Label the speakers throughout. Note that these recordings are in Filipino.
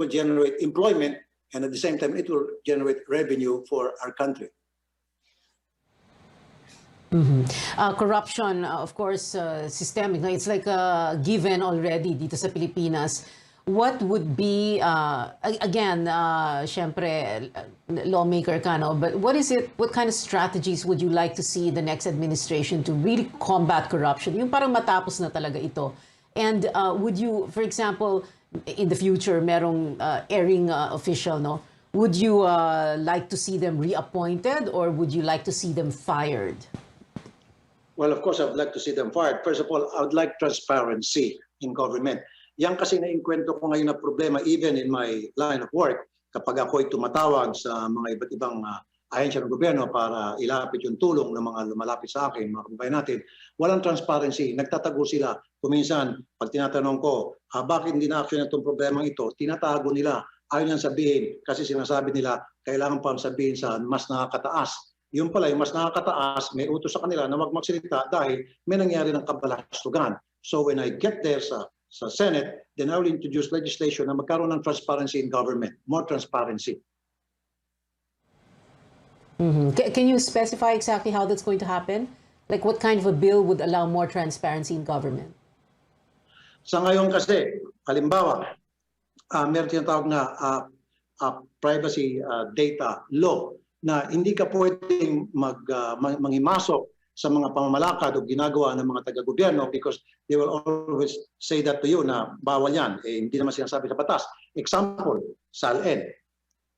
Speaker 1: will generate employment, and at the same time, it will generate revenue for our country.
Speaker 2: Corruption, of course, systemic. It's like a given already dito sa Pilipinas. What would be, again, syempre, lawmaker ka, no? But what kind of strategies would you like to see the next administration to really combat corruption? Yung parang matapos na talaga ito. And would you, for example, in the future, merong erring official, no? Would you like to see them reappointed or would you like to see them fired?
Speaker 1: Well, of course, I would like to see them fired. First of all, I would like transparency in government. Yan kasi naikwento ko ngayon na problema even in my line of work kapag ako'y tumatawag sa mga iba't ibang ahensya ng gobyerno para ilapit yung tulong ng mga lumalapit sa akin, mga kababayan natin. Walang transparency. Nagtatago sila. Kuminsan, pag tinatanong ko, bakit hindi na-action itong problema ito, tinatago nila. Ayaw niyan sabihin kasi sinasabi nila, kailangan pa sabihin sa mas nakakataas. Yung pala, yung mas nakakataas, may utos sa kanila na wag magsalita dahil may nangyari ng kabalastugan. So when I get there sa Senate, then I will introduce legislation na magkaroon ng transparency in government, more transparency.
Speaker 2: Can you specify exactly how that's going to happen? Like what kind of a bill would allow more transparency in government?
Speaker 1: Sa ngayon kasi, halimbawa, meron tinatawag na privacy data law na hindi ka pwedeng manghimasok sa mga pamamalakad o ginagawa ng mga taga-gobyerno because they will always say that to you na bawal yan. Hindi naman sinasabi sa batas. Example, SALN.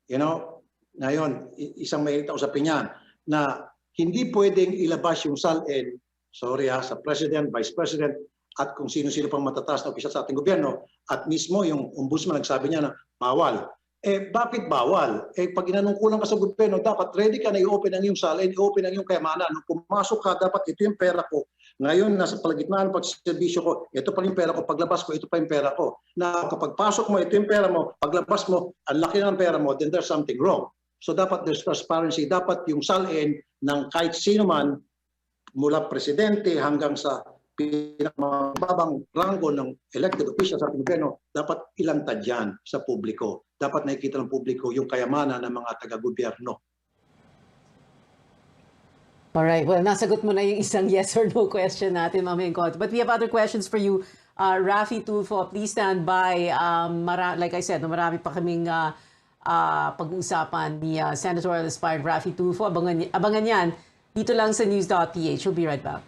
Speaker 1: You know, ngayon, isang may usapin yan na hindi pwedeng ilabas yung SALN, sa President, Vice President, at kung sino-sino pang matataas na opisyal sa ating gobyerno, at mismo yung ombudsman nagsabi niya na bawal. Bakit bawal? Pag inanungkulan ka sa gobyerno, dapat ready ka na i-open ang iyong salin, i-open ang iyong kayamanan. Nung pumasok ka, dapat ito yung pera ko. Ngayon, nasa palagitnaan ng pagservisyo ko, ito pa yung pera ko. Paglabas ko, ito pa yung pera ko. Na kapag pasok mo, ito yung pera mo. Paglabas mo, ang laki ng pera mo, then there's something wrong. So dapat there's transparency. Dapat yung salin ng kahit sino man, mula presidente hanggang sa pinakamababang ranggo ng elected officials sa ating gobyerno, dapat ilantad yan sa publiko. Dapat nakikita ng publiko yung kayamanan ng mga taga-gobyerno.
Speaker 2: Alright, well, nasagot mo na yung isang yes or no question natin, Ma'am Engcot. But we have other questions for you. Raffy Tulfo, please stand by. Like I said, marami pa kaming pag-uusapan ni Senatorial Aspirant Raffy Tulfo. Abangan yan dito lang sa news.ph. We'll be right back.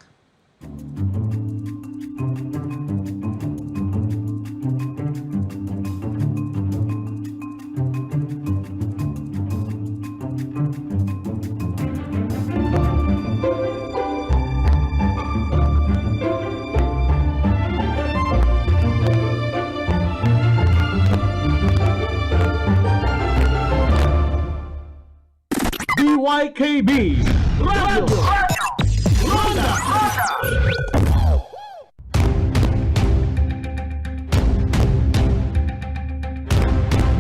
Speaker 3: YKB Radio Ronda.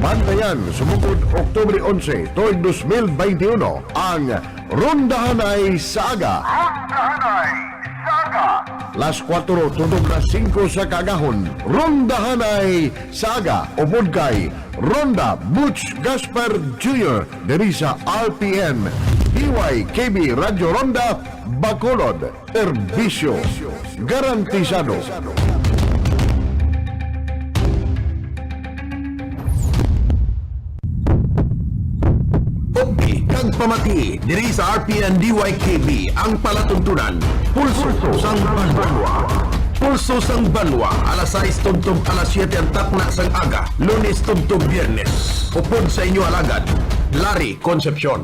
Speaker 4: Bantayan, sumugod Oktubre 11, tuig 2021, ang Rondahanay Saga. Las 4, tunog na 5 sa kagahon. Rondahanay Saga, upod kay Ronda Butch Gaspar Jr. diri sa RPN DYKB Radio Ronda Bacolod. Serbisyo garantisado.
Speaker 5: Kag pamati diri sa RPN DYKB ang palatuntunan Pulso sang Banwa. Pulso sang Banwa alas 6 tubtob alas 7 ang takna sang aga, Lunes tubtob Biyernes. Upod sa inyo alagad Larry Concepcion.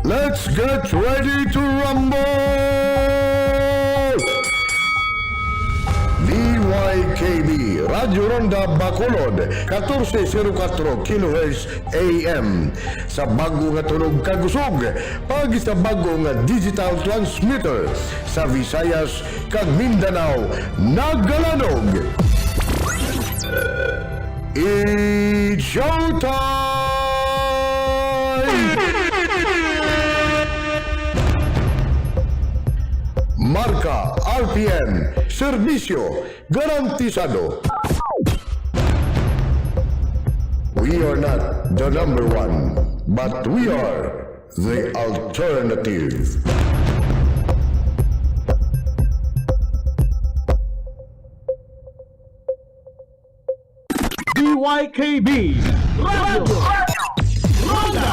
Speaker 4: Let's get ready to rumble! DYKB Radio Ronda Bacolod 1404 kHz AM sa bago nga tunog kagusog pag sa bago nga digital transmitter sa Visayas kag Mindanao nagalanog. It's showtime! Marca RPN, serbisyo garantisado. We are not the number one, but we are the alternative.
Speaker 3: DYKB Radio Ronda.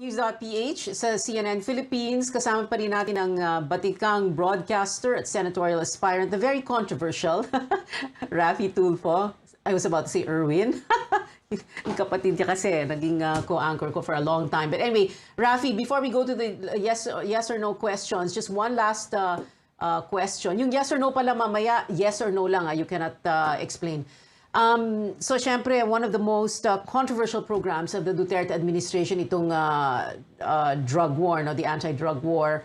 Speaker 2: News.ph sa CNN Philippines. Kasama pa rin natin ang batikang broadcaster at senatorial aspirant, the very controversial Raffy Tulfo. I was about to say Erwin. Yung kapatid niya kasi, naging co-anchor ko for a long time. But anyway, Raffy, before we go to the yes or no questions, just one last question. Yung yes or no pala mamaya, yes or no lang, you cannot explain. So, syempre, one of the most controversial programs of the Duterte administration, itong drug war, no, the anti-drug war.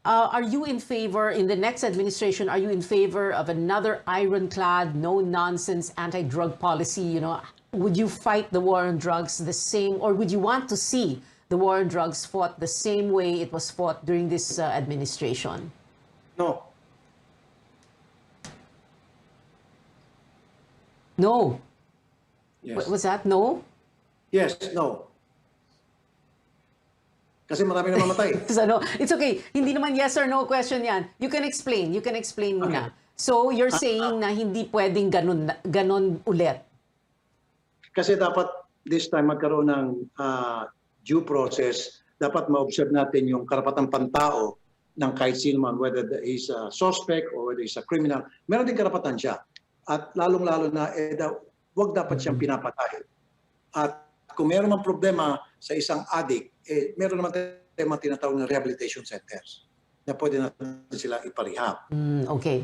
Speaker 2: Are you in favor, in the next administration, are you in favor of another ironclad, no-nonsense anti-drug policy? You know, would you fight the war on drugs the same, or would you want to see the war on drugs fought the same way it was fought during this administration?
Speaker 1: No.
Speaker 2: No.
Speaker 1: Yes.
Speaker 2: Was that no?
Speaker 1: Yes, no. Kasi marami na mamatay.
Speaker 2: So, no, it's okay. Hindi naman yes or no question yan. You can explain. You can explain muna.
Speaker 1: Okay.
Speaker 2: So, you're saying na hindi pwedeng ganon ulit.
Speaker 1: Kasi dapat this time magkaroon ng due process. Dapat ma-observe natin yung karapatang pantao ng kahit sino man, whether is a suspect or whether is a criminal. Meron din karapatan siya. At lalong-lalo na, wag dapat siyang pinapatay. At kung meron mang problema sa isang addict, meron naman tayong mga tinatawag na rehabilitation centers na pwede natin sila iparehab.
Speaker 2: Okay.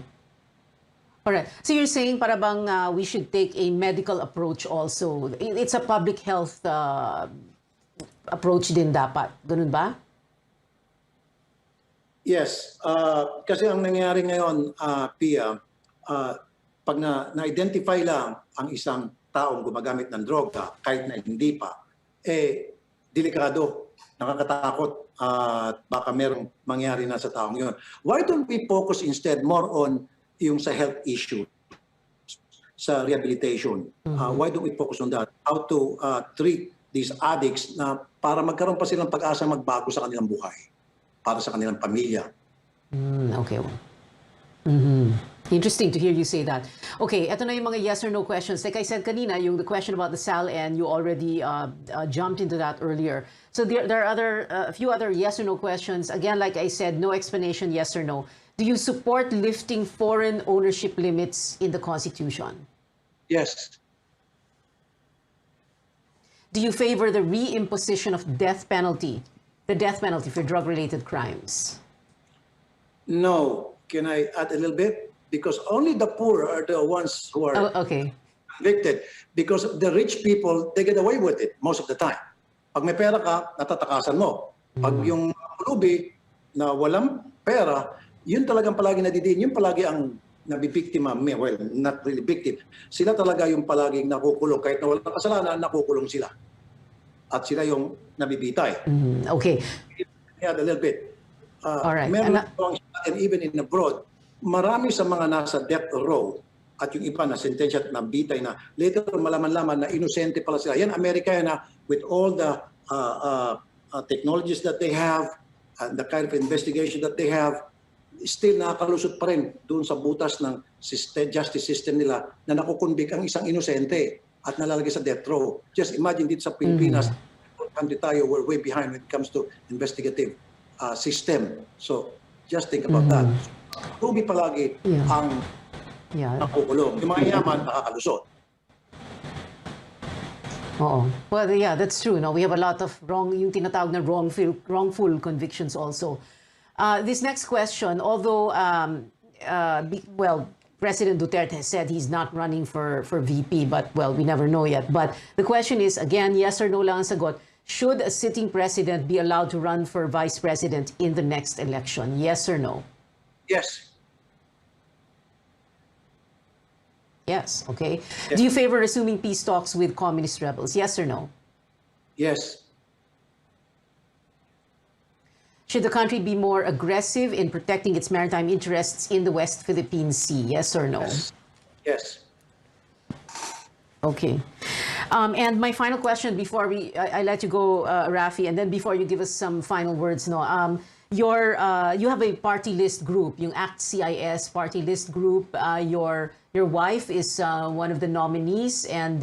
Speaker 2: Alright. So you're saying para bang we should take a medical approach also. It's a public health approach din dapat. Ganun ba?
Speaker 1: Yes. Kasi ang nangyayari ngayon, Pia, pag na-identify lang ang isang taong gumagamit ng droga, kahit na hindi pa, delikado, nakakatakot, at baka merong mangyari na sa taong yun. Why don't we focus instead more on yung sa health issue, sa rehabilitation? Why don't we focus on that? How to treat these addicts na para magkaroon pa silang pag-asa magbago sa kanilang buhay, para sa kanilang pamilya.
Speaker 2: Okay. Interesting to hear you say that. Okay, eto na yung mga yes or no questions. Like I said kanina, the question about the SAL-N, you already jumped into that earlier. So there are a few other yes or no questions. Again, like I said, no explanation, yes or no. Do you support lifting foreign ownership limits in the Constitution?
Speaker 1: Yes.
Speaker 2: Do you favor the reimposition of death penalty, the death penalty for drug-related crimes?
Speaker 1: No. Can I add a little bit? Because only the poor are the ones who are
Speaker 2: Okay.
Speaker 1: convicted. Because the rich people, they get away with it most of the time. Pag may pera ka, natatakasan mo. Pag yung lubi na walang pera, yun talagang palagi nadidiin. Yun palagi ang nabibiktima. Well, not really victim. Sila talaga yung palaging nakukulong. Kahit na walang kasalanan, nakukulong sila. At sila yung nabibitay.
Speaker 2: Okay.
Speaker 1: Add a little bit.
Speaker 2: Alright.
Speaker 1: Meron and even in abroad, marami sa mga nasa death row at yung iba na sentensya at nabitay na later malaman-laman na inosente pala sila. Yan, Amerika yan na with all the technologies that they have and the kind of investigation that they have, still nakakalusot pa rin doon sa butas ng justice system nila na nakukonvict ang isang inosente at nalalagay sa death row. Just imagine dito sa Pilipinas, country tayo, we're way behind when it comes to investigative system. So, just think about that. Ruby palagi ang nakukulong. Yung mga yaman, nakakalusot.
Speaker 2: Oo. Well, yeah, that's true. No, we have a lot of yung tinatawag na wrongful convictions also. This next question, although, President Duterte has said he's not running for VP, but, well, we never know yet. But the question is, again, yes or no lang ang sagot. Should a sitting president be allowed to run for vice president in the next election? Yes or no?
Speaker 1: Yes.
Speaker 2: Yes, okay.
Speaker 1: Yes.
Speaker 2: Do you favor resuming peace talks with communist rebels? Yes or no?
Speaker 1: Yes.
Speaker 2: Should the country be more aggressive in protecting its maritime interests in the West Philippine Sea? Yes or no?
Speaker 1: Yes.
Speaker 2: Okay. And my final question before I let you go, Rafi, and then before you give us some final words, no. You have a party list group, yung ACT CIS party list group. Your wife is one of the nominees, and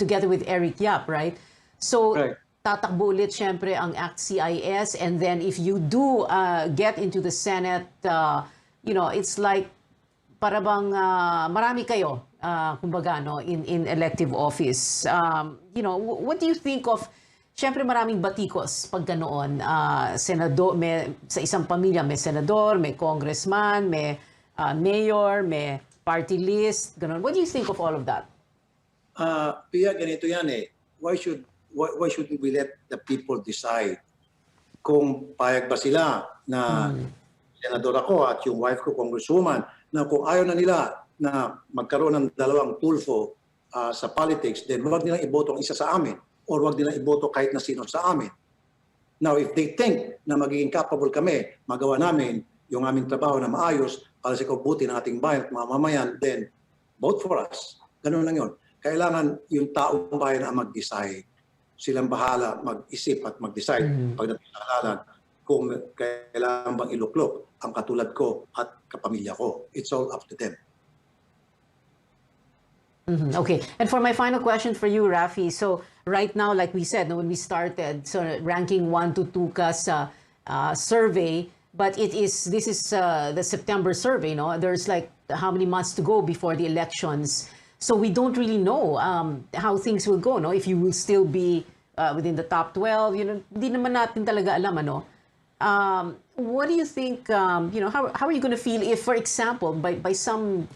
Speaker 2: together with Eric Yap, right? So
Speaker 1: Right.
Speaker 2: tatakbo ulit syempre ang ACT CIS, and then if you do get into the Senate, it's like para bang marami kayo, kumbaga, no, in elective office. What do you think of, syempre maraming batikos pag ganoon, senador, sa isang pamilya may senador, may congressman, may mayor, may party list, ganoon. What do you think of all of that?
Speaker 1: Pia, ganito yan eh. Why should we let the people decide kung payag ba sila na senador ako at yung wife ko congresswoman, na kung ayaw na nila na magkaroon ng dalawang tulfo sa politics, then huwag nilang iboto ang isa sa amin or huwag nilang iboto kahit na sino sa amin. Now, if they think na magiging capable kami, magawa namin yung aming trabaho na maayos para sa kabuti ng ating bayan at mamamayan, then vote for us. Ganun lang yun. Kailangan yung taong bayan ang mag-decide. Silang bahala mag-isip at mag-decide pagdating sa halalan kung kailangan bang iluklok ang katulad ko at kapamilya ko. It's all up to them.
Speaker 2: Okay. And for my final question for you, Rafi, so right now, like we said, when we started, so ranking 1 to 2 ka sa survey, but this is the September survey, no? There's like how many months to go before the elections. So we don't really know how things will go, no? If you will still be within the top 12, hindi naman natin talaga alam, ano? What do you think, how are you going to feel if, for example, by some,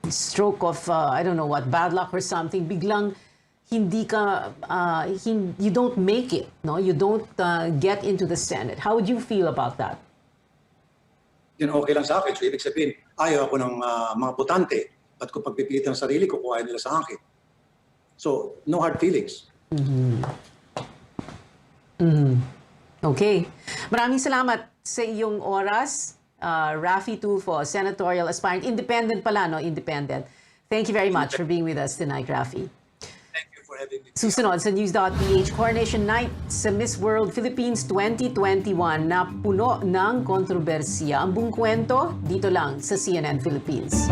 Speaker 2: stroke of, I don't know what, bad luck or something, biglang hindi ka, you don't make it, no? You don't get into the Senate. How would you feel about that?
Speaker 1: Yun okay lang sa akin. So ibig sabihin, ayaw ako ng mga botante. Ba't ko pagpipilitan ang sarili ko kung ayaw nila sa akin? So, no hard feelings.
Speaker 2: Okay. Maraming salamat sa iyong oras. Rafi Tulfo, senatorial aspirant. Independent pala, no? Independent. Thank you very much for being with us tonight, Rafi.
Speaker 1: Thank you for having me.
Speaker 2: Susunod sa News.ph, Coronation Night sa Miss World Philippines 2021 na puno ng kontrobersiya. Ang buong kwento dito lang sa CNN Philippines.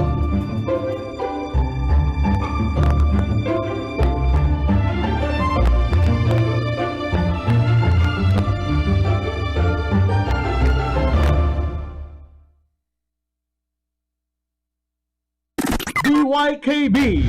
Speaker 3: DYKB